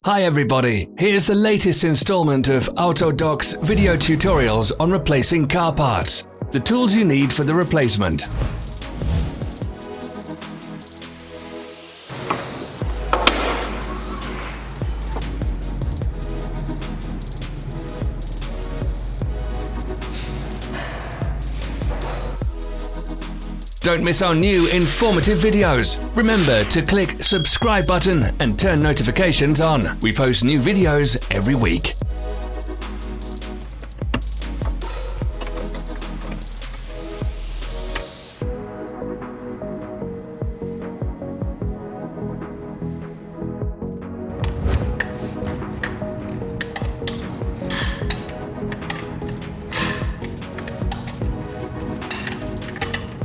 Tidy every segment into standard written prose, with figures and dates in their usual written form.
Hi everybody, here's the latest installment of Autodoc's video tutorials on replacing car parts. The tools you need for the replacement. Don't miss our new informative videos. Remember to click subscribe button and turn notifications on. We post new videos every week.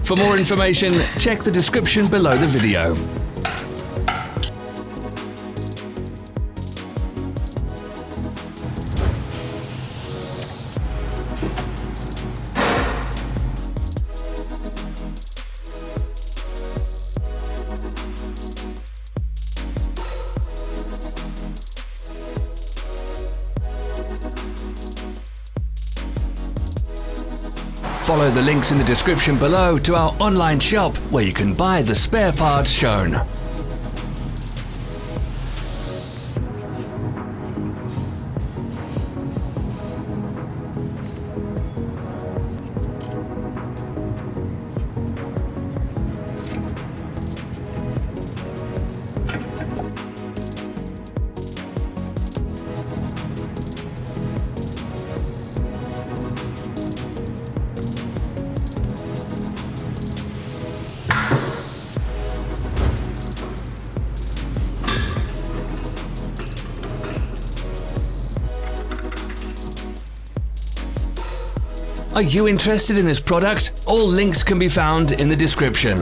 For more information, check the description below the video. Follow the links in the description below to our online shop where you can buy the spare parts shown. Are you interested in this product? All links can be found in the description.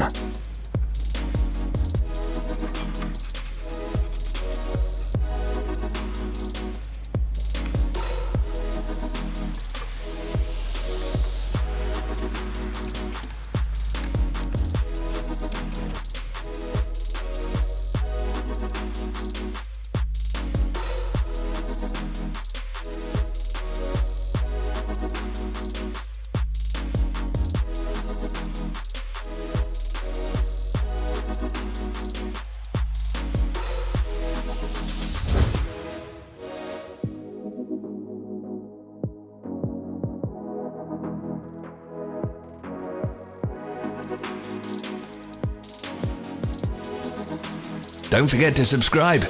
Don't forget to subscribe.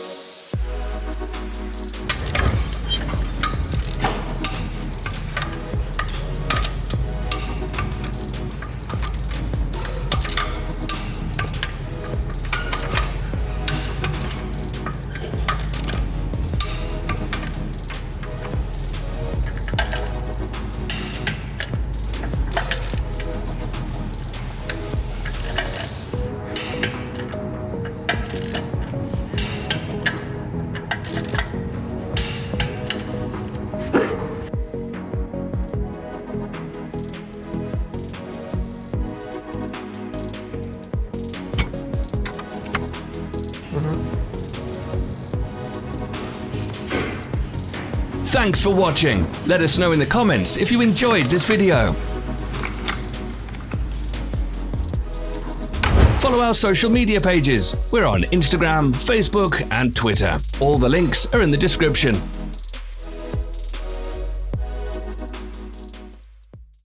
Thanks for watching. Let us know in the comments if you enjoyed this video. Follow our social media pages. We're on Instagram, Facebook, and Twitter. All the links are in the description.